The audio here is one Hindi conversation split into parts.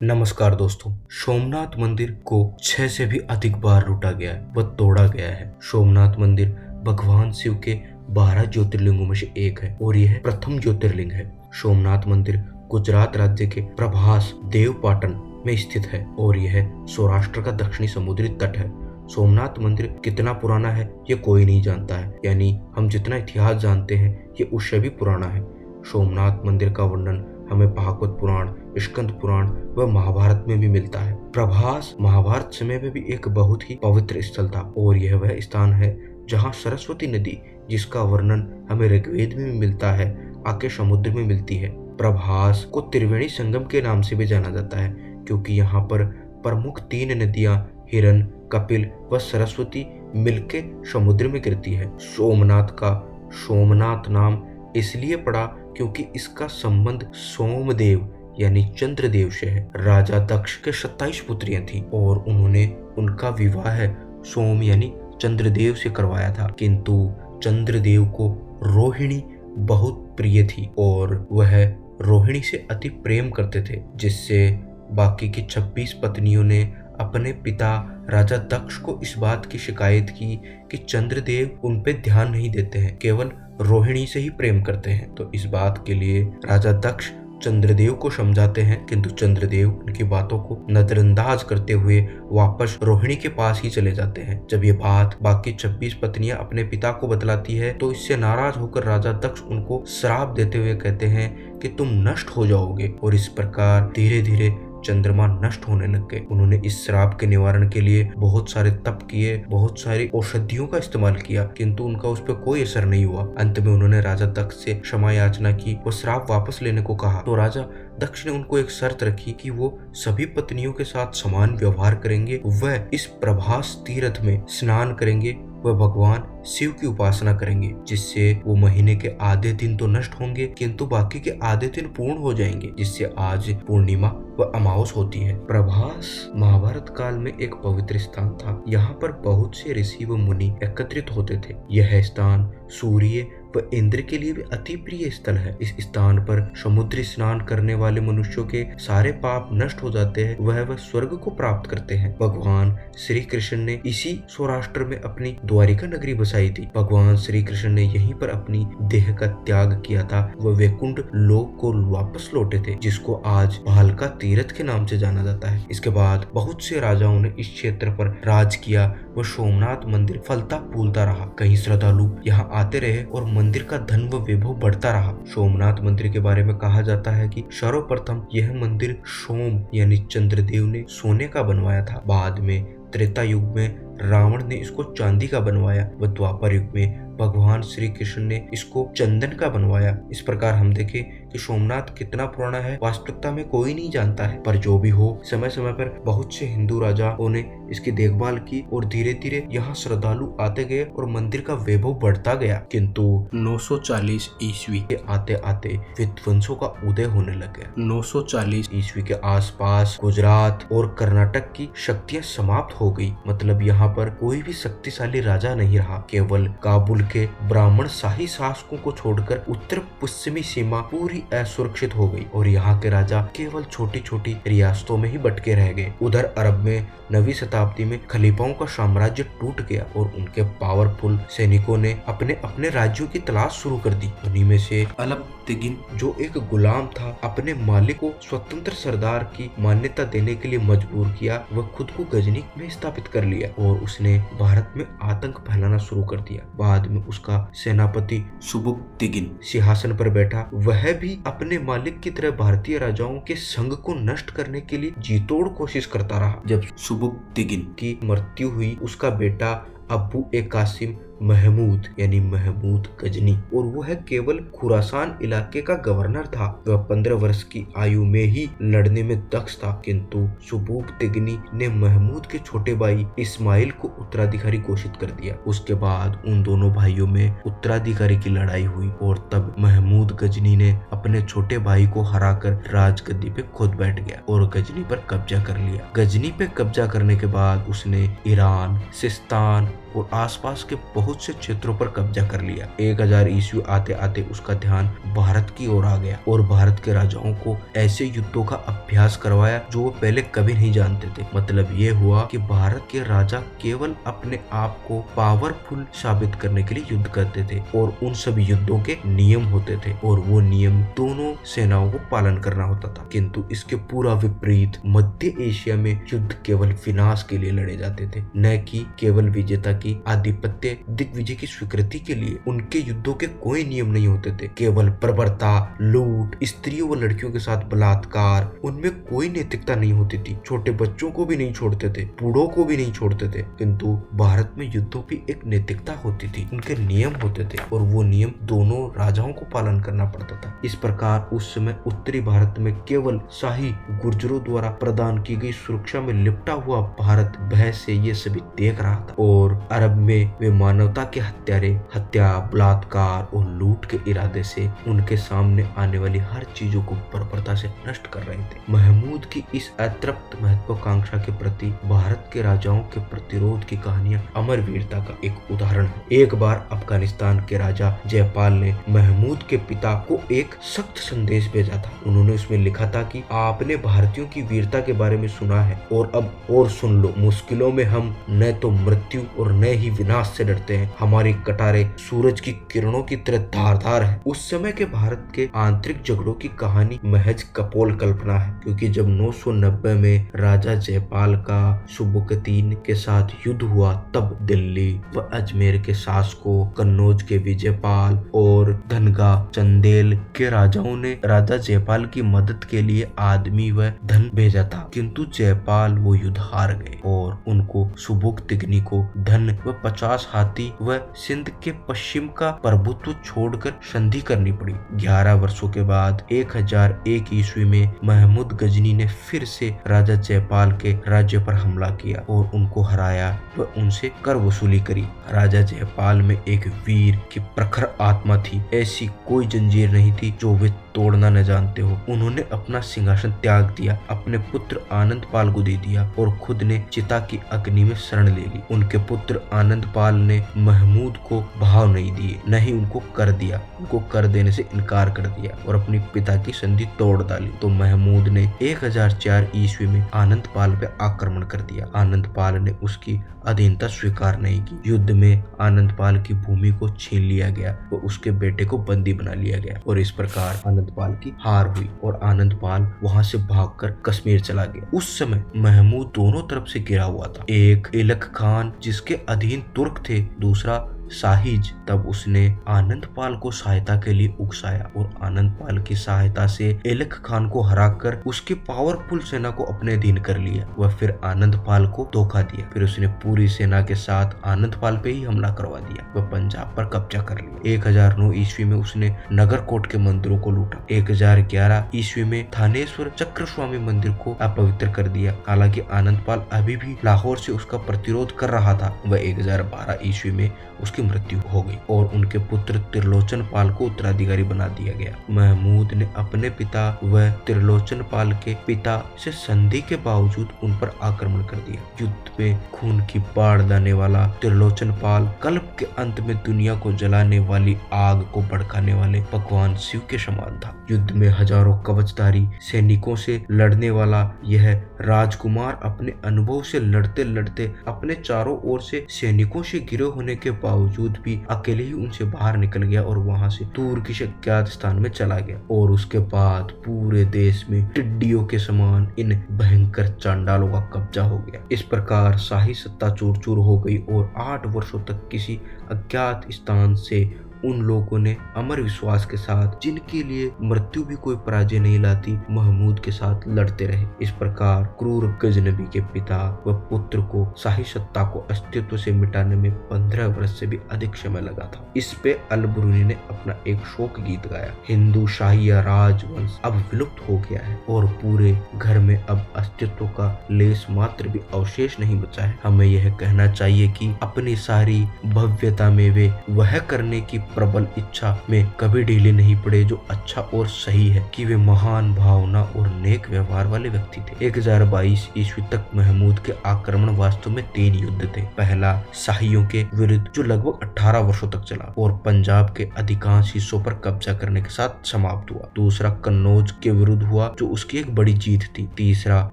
नमस्कार दोस्तों। सोमनाथ मंदिर को 6 से भी अधिक बार लूटा गया है व तोड़ा गया है। सोमनाथ मंदिर भगवान शिव के 12 ज्योतिर्लिंगों में से एक है और यह प्रथम ज्योतिर्लिंग है। सोमनाथ मंदिर गुजरात राज्य के प्रभास देवपाटन में स्थित है और यह सौराष्ट्र का दक्षिणी समुद्री तट है। सोमनाथ मंदिर कितना पुराना है ये कोई नहीं जानता है, यानी हम जितना इतिहास जानते हैं ये उससे भी पुराना है। सोमनाथ मंदिर का वर्णन हमें भागवत पुराण, स्कंद पुराण व महाभारत में भी मिलता है। प्रभास महाभारत समय में भी एक बहुत ही पवित्र स्थल था और यह वह स्थान है जहाँ सरस्वती नदी, जिसका वर्णन हमें ऋग्वेद में भी मिलता है, आके समुद्र में मिलती है। प्रभास को त्रिवेणी संगम के नाम से भी जाना जाता है क्योंकि यहाँ पर प्रमुख 3 नदियाँ हिरन, कपिल व सरस्वती मिलके समुद्र में गिरती है। सोमनाथ का सोमनाथ नाम इसलिए पड़ा क्योंकि इसका संबंध सोमदेव यानी चंद्रदेव से है। राजा दक्ष के 27 पुत्रियां थीं और उन्होंने उनका विवाह सोम यानी चंद्रदेव से करवाया था, किंतु चंद्रदेव को रोहिणी बहुत प्रिय थी और वह रोहिणी से अति प्रेम करते थे, जिससे बाकी की 26 पत्नियों ने अपने पिता राजा दक्ष को इस बात की शिकायत की कि चंद्रदेव उन पे ध्यान नहीं देते हैं, केवल रोहिणी से ही प्रेम करते हैं। तो इस बात के लिए राजा दक्ष चंद्रदेव को समझाते हैं, किंतु चंद्रदेव उनकी बातों को नजरअंदाज करते हुए वापस रोहिणी के पास ही चले जाते हैं। जब ये बात बाकी 26 पत्नियां अपने पिता को बतलाती है तो इससे नाराज होकर राजा दक्ष उनको श्राप देते हुए कहते हैं कि तुम नष्ट हो जाओगे, और इस प्रकार धीरे धीरे चंद्रमा नष्ट होने लग गए। उन्होंने इस श्राप के निवारण के लिए बहुत सारे तप किए, बहुत सारी औषधियों का इस्तेमाल किया, किंतु उनका उस पर कोई असर नहीं हुआ। अंत में उन्होंने राजा दक्ष से क्षमा याचना की, वो श्राप वापस लेने को कहा। तो राजा दक्ष ने उनको एक शर्त रखी कि वो सभी पत्नियों के साथ समान व्यवहार करेंगे, वह इस प्रभास तीर्थ में स्नान करेंगे, वह भगवान शिव की उपासना करेंगे, जिससे वो महीने के आधे दिन तो नष्ट होंगे किंतु बाकी के आधे दिन पूर्ण हो जाएंगे, जिससे आज पूर्णिमा व अमावस होती है। प्रभास महाभारत काल में एक पवित्र स्थान था। यहाँ पर बहुत से ऋषि व मुनि एकत्रित होते थे। यह स्थान सूर्य व इंद्र के लिए भी अति प्रिय स्थल है। इस स्थान पर समुद्री स्नान करने वाले मनुष्यों के सारे पाप नष्ट हो जाते हैं, वह स्वर्ग को प्राप्त करते हैं। भगवान श्री कृष्ण ने इसी सौराष्ट्र में अपनी द्वारिका नगरी बसाई थी। भगवान श्री कृष्ण ने यहीं पर अपनी देह का त्याग किया था, वह वैकुंठ लोक को वापस लौटे थे, जिसको आज भालका तीर्थ के नाम से जाना जाता है। इसके बाद बहुत से राजाओं ने इस क्षेत्र पर राज किया व सोमनाथ मंदिर फलता फूलता रहा। कई श्रद्धालु यहाँ आते रहे और मंदिर का धन व वैभव बढ़ता रहा। सोमनाथ मंदिर के बारे में कहा जाता है कि सर्वप्रथम यह मंदिर सोम यानी चंद्रदेव ने सोने का बनवाया था। बाद में त्रेता युग में रावण ने इसको चांदी का बनवाया व द्वापर युग में भगवान श्री कृष्ण ने इसको चंदन का बनवाया। इस प्रकार हम देखें कि सोमनाथ कितना पुराना है वास्तविकता में कोई नहीं जानता है, पर जो भी हो, समय समय पर बहुत से हिंदू राजाओं ने इसकी देखभाल की और धीरे धीरे यहाँ श्रद्धालु आते गए और मंदिर का वैभव बढ़ता गया। किंतु 940 ईस्वी के आते आते विध्वंसों का उदय होने लगा। 940 ईस्वी के आसपास गुजरात और कर्नाटक की शक्तियां समाप्त हो गई, मतलब यहाँ पर कोई भी शक्तिशाली राजा नहीं रहा। केवल काबुल के ब्राह्मण शाही शासकों को छोड़कर उत्तर पश्चिमी सीमा पूरी असुरक्षित हो गई और यहाँ के राजा केवल छोटी छोटी रियासतों में ही बटके रह गए। उधर अरब में 9वीं शताब्दी में खलीफाओं का साम्राज्य टूट गया और उनके पावरफुल सैनिकों ने अपने अपने राज्यों की तलाश शुरू कर दी। उन्हीं में से अलपतिगिन, जो एक गुलाम था, अपने मालिक को स्वतंत्र सरदार की मान्यता देने के लिए मजबूर किया। वह खुद को गजनी में स्थापित कर लिया और उसने भारत में आतंक फैलाना शुरू कर दिया। बाद में उसका सेनापति सुबुक्तिगिन सिंहासन पर बैठा। वह भी अपने मालिक की तरह भारतीय राजाओं के संघ को नष्ट करने के लिए जीतोड़ कोशिश करता रहा। जब सुबुक्तिगिन की मृत्यु हुई, उसका बेटा अबू ए कासिम महमूद यानी महमूद गजनी, और वह केवल खुरासान इलाके का गवर्नर था। वह 15 वर्ष की आयु में ही लड़ने में दक्ष था, किंतु सुबुक्तिगिनी ने महमूद के छोटे भाई इस्माइल को उत्तराधिकारी घोषित कर दिया। उसके बाद उन दोनों भाइयों में उत्तराधिकारी की लड़ाई हुई और तब महमूद गजनी ने अपने छोटे भाई को हराकर राजगद्दी पे खुद बैठ गया और गजनी पर कब्जा कर लिया। गजनी पे कब्जा करने के बाद उसने ईरान, सिस्तान और आसपास के बहुत बहुत से क्षेत्रों पर कब्जा कर लिया। 1000 ईस्वी आते आते उसका ध्यान भारत की ओर आ गया और भारत के राजाओं को ऐसे युद्धों का अभ्यास करवाया जो वो पहले कभी नहीं जानते थे। मतलब ये हुआ कि भारत के राजा केवल अपने आप को पावरफुल साबित करने के लिए युद्ध करते थे और उन सभी युद्धों के नियम होते थे और वो नियम दोनों सेनाओं को पालन करना होता था। किंतु इसके पूरा विपरीत मध्य एशिया में युद्ध केवल विनाश के लिए लड़े जाते थे, न कि केवल विजेता की आधिपत्य दिग्विजय की स्वीकृति के लिए। उनके युद्धों के कोई नियम नहीं होते थे, केवल बर्बरता, लूट, स्त्रियों व लड़कियों के साथ बलात्कार। उनमें कोई नैतिकता नहीं होती थी। छोटे बच्चों को भी नहीं छोड़ते थे, बूढ़ों को भी नहीं छोड़ते थे। किंतु भारत में युद्धों की एक नैतिकता होती थी, उनके नियम होते थे और वो नियम दोनों राजाओं को पालन करना पड़ता था। इस प्रकार उस समय उत्तरी भारत में केवल शाही गुर्जरों द्वारा प्रदान की गई सुरक्षा में लिपटा हुआ भारत भय से ये सभी देख रहा था और अरब में वे मानवता के हत्यारे, हत्या, बलात्कार और लूट के इरादे से उनके सामने आने वाली हर चीजों को बर्बरता से नष्ट कर रहे थे। महमूद की इस अतृप्त महत्वाकांक्षा के प्रति भारत के राजाओं के प्रतिरोध की कहानियां अमर वीरता का एक उदाहरण है। एक बार अफगानिस्तान के राजा जयपाल ने महमूद के पिता को एक सख्त संदेश भेजा था। उन्होंने उसमें लिखा था कि आपने भारतीयों की वीरता के बारे में सुना है और अब और सुन लो। मुश्किलों में हम न तो मृत्यु और न ही विनाश से डरते हैं। हमारी कटारे सूरज की किरणों की तरह धारदार है। उस समय के भारत के आंतरिक झगड़ों की कहानी महज कपोल कल्पना है, क्योंकि जब 990 में राजा जयपाल का सुबुकतीन के साथ युद्ध हुआ तब दिल्ली व अजमेर के शासकों, कन्नौज के विजयपाल और धनगा चंदेल के राजाओं ने राजा जयपाल की मदद के लिए आदमी व धन भेजा था। किंतु जयपाल वो युद्ध हार गए और उनको सुबुकतिगनी को धन व 50 हाथी व सिंध के पश्चिम का प्रभुत्व छोड़कर संधि करनी पड़ी। 11 वर्षों के बाद 1001 ईस्वी में महमूद गजनी ने फिर से राजा जयपाल के राज्य पर हमला किया और उनको हराया व उनसे कर वसूली करी। राजा जयपाल में एक वीर की प्रखर आत्मा थी। ऐसी कोई जंजीर नहीं थी जो वे तोड़ना न जानते हो। उन्होंने अपना सिंहासन त्याग दिया, अपने पुत्र आनंदपाल को दे दिया और खुद ने चिता की अग्नि में शरण ले ली। उनके पुत्र आनंदपाल ने महमूद को भाव नहीं दिए, न ही उनको कर दिया। उनको कर देने से इनकार कर दिया और अपनी पिता की संधि तोड़ डाली। तो महमूद ने 1004 ईस्वी में आनंदपाल पे आक्रमण कर दिया। आनंदपाल ने उसकी अधीनता स्वीकार नहीं की। युद्ध में आनंदपाल की भूमि को छीन लिया गया व उसके बेटे को बंदी बना लिया गया और इस प्रकार आनंदपाल की हार हुई और आनंदपाल वहां से भागकर कश्मीर चला गया। उस समय महमूद दोनों तरफ से घिरा हुआ था। एक इलख खान जिसके अधीन तुर्क थे, दूसरा साहिज। तब उसने आनंदपाल को सहायता के लिए उकसाया और आनंदपाल की सहायता से इलख खान को हराकर उसकी पावरफुल सेना को अपने अधीन कर लिया। वह फिर आनंदपाल को धोखा दिया। फिर उसने पूरी सेना के साथ आनंदपाल पे ही हमला करवा दिया। वह पंजाब पर कब्जा कर लिया। 1009 ईस्वी में उसने नगरकोट के मंदिरों को लूटा। 1011 ईस्वी में थानेश्वर चक्रस्वामी मंदिर को अपवित्र कर दिया। हालांकि आनंदपाल अभी भी लाहौर से उसका प्रतिरोध कर रहा था। वह 1012 ईस्वी में उसकी मृत्यु हो गई और उनके पुत्र त्रिलोचन पाल को उत्तराधिकारी बना दिया गया। महमूद ने अपने पिता व त्रिलोचन पाल के पिता से संधि के बावजूद उन पर आक्रमण कर दिया। युद्ध में खून की बाढ़ लाने वाला त्रिलोचन पाल कल्प के अंत में दुनिया को जलाने वाली आग को भड़काने वाले भगवान शिव के समान था। युद्ध में हजारों कवचधारी सैनिकों से लड़ने वाला यह राजकुमार अपने अनुभव से लड़ते लड़ते अपने चारों ओर से सैनिकों से घिरे होने के बावजूद भी अकेले ही उनसे बाहर निकल गया और वहां से दूर किसी अज्ञात स्थान में चला गया। और उसके बाद पूरे देश में टिड्डियों के समान इन भयंकर चांडालों का कब्जा हो गया। इस प्रकार शाही सत्ता चूर चूर हो गई और 8 वर्षों तक किसी अज्ञात स्थान से उन लोगों ने अमर विश्वास के साथ, जिनके लिए मृत्यु भी कोई पराजय नहीं लाती, महमूद के साथ लड़ते रहे। इस प्रकार क्रूर गजनबी के पिता व पुत्र को शाही सत्ता को अस्तित्व से मिटाने में 15 वर्ष से भी अधिक समय लगा था। इस पे अल-बरूनी ने अपना एक शोक गीत गाया। हिंदू शाही राजवंश अब विलुप्त हो गया है और पूरे घर में अब अस्तित्व का लेस मात्र भी अवशेष नहीं बचा है। हमें यह कहना चाहिए कि अपनी सारी भव्यता में वे वह करने की प्रबल इच्छा में कभी ढीले नहीं पड़े, जो अच्छा और सही है कि वे महान भावना और नेक व्यवहार वाले व्यक्ति थे। 1022 ईस्वी तक महमूद के आक्रमण वास्तव में 3 युद्ध थे। पहला शाहियों के विरुद्ध, जो लगभग 18 वर्षों तक चला और पंजाब के अधिकांश हिस्सों पर कब्जा करने के साथ समाप्त हुआ। दूसरा कन्नौज के विरुद्ध हुआ, जो उसकी एक बड़ी जीत थी। तीसरा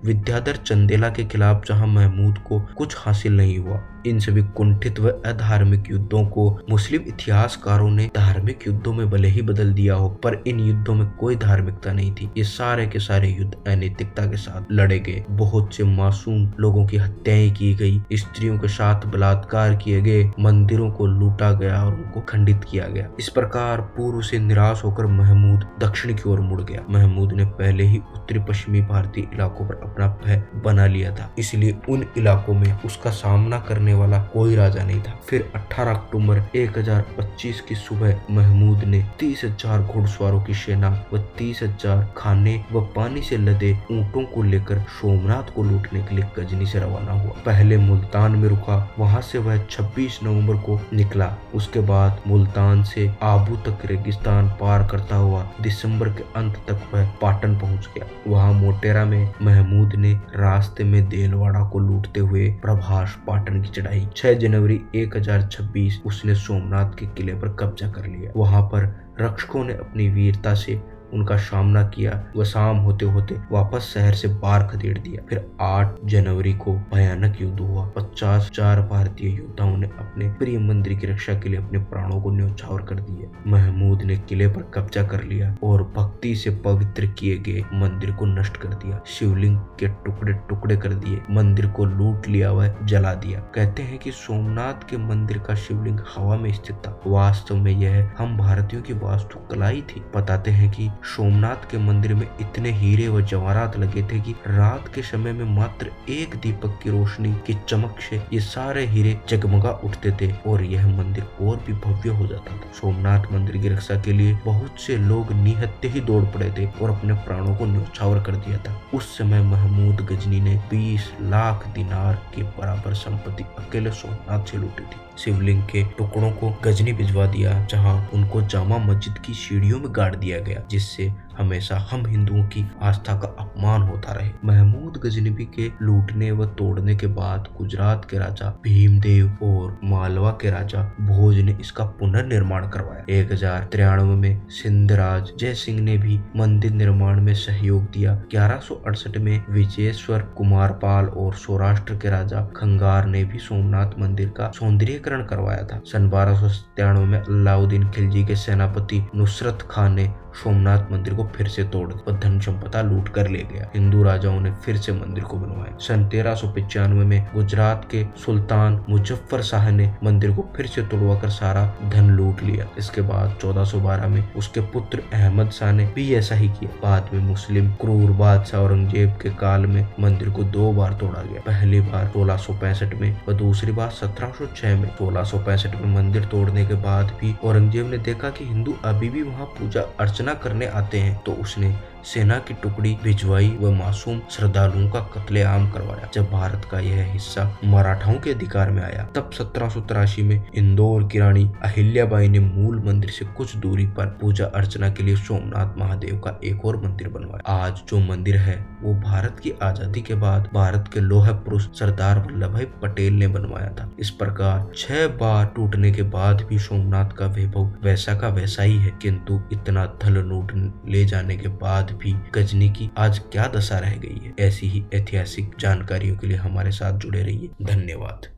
विद्याधर चंदेला के खिलाफ, जहां महमूद को कुछ हासिल नहीं हुआ। इन सभी कुंठित व अधार्मिक युद्धों को मुस्लिम इतिहासकारों ने धार्मिक युद्धों में भले ही बदल दिया हो, पर इन युद्धों में कोई धार्मिकता नहीं थी। ये सारे के सारे युद्ध अनैतिकता के साथ लड़े गए। बहुत से मासूम लोगों की हत्याएं की गई, स्त्रियों के साथ बलात्कार किए गए, मंदिरों को लूटा गया और उनको खंडित किया गया। इस प्रकार पूर्व से निराश होकर महमूद दक्षिण की ओर मुड़ गया। महमूद ने पहले ही उत्तरी पश्चिमी भारतीय इलाकों पर अपना भय बना लिया था, इसलिए उन इलाकों में उसका सामना करने वाला कोई राजा नहीं था। फिर 18 अक्टूबर 1025 की सुबह महमूद ने 30,000 घुड़सवारों की सेना व 30,000 खाने व पानी से लदे ऊंटों को लेकर सोमनाथ को लूटने के लिए गजनी से रवाना हुआ। पहले मुल्तान में रुका, वहां से वह 26 नवंबर को निकला। उसके बाद मुल्तान से आबू तक रेगिस्तान पार करता हुआ दिसंबर के अंत तक वह पाटन पहुंच गया। वहां मोटेरा में महमूद ने रास्ते में देलवाड़ा को लूटते हुए प्रभास पाटन की 6 जनवरी 1026 उसने सोमनाथ के किले पर कब्जा कर लिया। वहां पर रक्षकों ने अपनी वीरता से उनका सामना किया। वह शाम होते होते वापस शहर से बाहर खदेड़ दिया। फिर 8 जनवरी को भयानक युद्ध हुआ। 50,000 भारतीय योद्धाओं ने अपने प्रिय मंदिर की रक्षा के लिए अपने प्राणों को न्यौछावर कर दिया। महमूद ने किले पर कब्जा कर लिया और भक्ति से पवित्र किए गए मंदिर को नष्ट कर दिया। शिवलिंग के टुकड़े टुकड़े कर दिए, मंदिर को लूट लिया व जला दिया। कहते हैं कि सोमनाथ के मंदिर का शिवलिंग हवा में स्थित था। वास्तव में यह हम भारतीयों की वास्तुकला ही थी। बताते हैं कि सोमनाथ के मंदिर में इतने हीरे व जवाहरात लगे थे कि रात के समय में मात्र एक दीपक की रोशनी की चमक से ये सारे हीरे जगमगा उठते थे और यह मंदिर और भी भव्य हो जाता था। सोमनाथ मंदिर की रक्षा के लिए बहुत से लोग निहत्थे ही दौड़ पड़े थे और अपने प्राणों को न्यौछावर कर दिया था। उस समय महमूद गजनी ने 20 लाख दिनार के बराबर संपत्ति अकेले सोमनाथ से लूटी थी। शिवलिंग के टुकड़ों को गजनी भिजवा दिया, जहां उनको जामा मस्जिद की सीढ़ियों में गाड़ दिया गया, जिससे हमेशा हम हिंदुओं की आस्था का अपमान होता रहे। महमूद गजनवी के लूटने व तोड़ने के बाद गुजरात के राजा भीमदेव और मालवा के राजा भोज ने इसका पुनर्निर्माण करवाया। 1093 में सिंधराज जय सिंह ने भी मंदिर निर्माण में सहयोग दिया। 1168 में विजयेश्वर कुमार पाल और सौराष्ट्र के राजा खंगार ने भी सोमनाथ मंदिर का सौंदर्यीकरण करवाया था। सन 1297 में अलाउद्दीन खिलजी के सेनापति नुसरत खान ने सोमनाथ मंदिर को फिर से तोड़ व धन संपदा लूट कर ले गया। हिंदू राजाओं ने फिर से मंदिर को बनवाया। सन 1395 में गुजरात के सुल्तान मुजफ्फर शाह ने मंदिर को फिर से तोड़वाकर सारा धन लूट लिया। इसके बाद 1412 में उसके पुत्र अहमद शाह ने भी ऐसा ही किया। बाद में मुस्लिम क्रूर बादशाह औरंगजेब के काल में मंदिर को 2 बार तोड़ा गया। पहली बार 1665 में व दूसरी बार 1706 में। 1665 में मंदिर तोड़ने के बाद भी औरंगजेब ने देखा कि हिंदू अभी भी वहाँ पूजा अर्चना करने आते हैं, तो उसने सेना की टुकड़ी भिजवाई व मासूम श्रद्धालुओं का कत्लेआम करवाया। जब भारत का यह हिस्सा मराठाओं के अधिकार में आया, तब 1783 में इंदौर की रानी अहिल्याबाई ने मूल मंदिर से कुछ दूरी पर पूजा अर्चना के लिए सोमनाथ महादेव का एक और मंदिर बनवाया। आज जो मंदिर है वो भारत की आजादी के बाद भारत के लौह पुरुष सरदार वल्लभ भाई पटेल ने बनवाया था। इस प्रकार 6 बार टूटने के बाद भी सोमनाथ का वैभव वैसा का वैसा ही है, किंतु इतना धन लूट ले जाने के बाद भी गजनी की आज क्या दशा रह गई है। ऐसी ही ऐतिहासिक जानकारियों के लिए हमारे साथ जुड़े रहिए। धन्यवाद।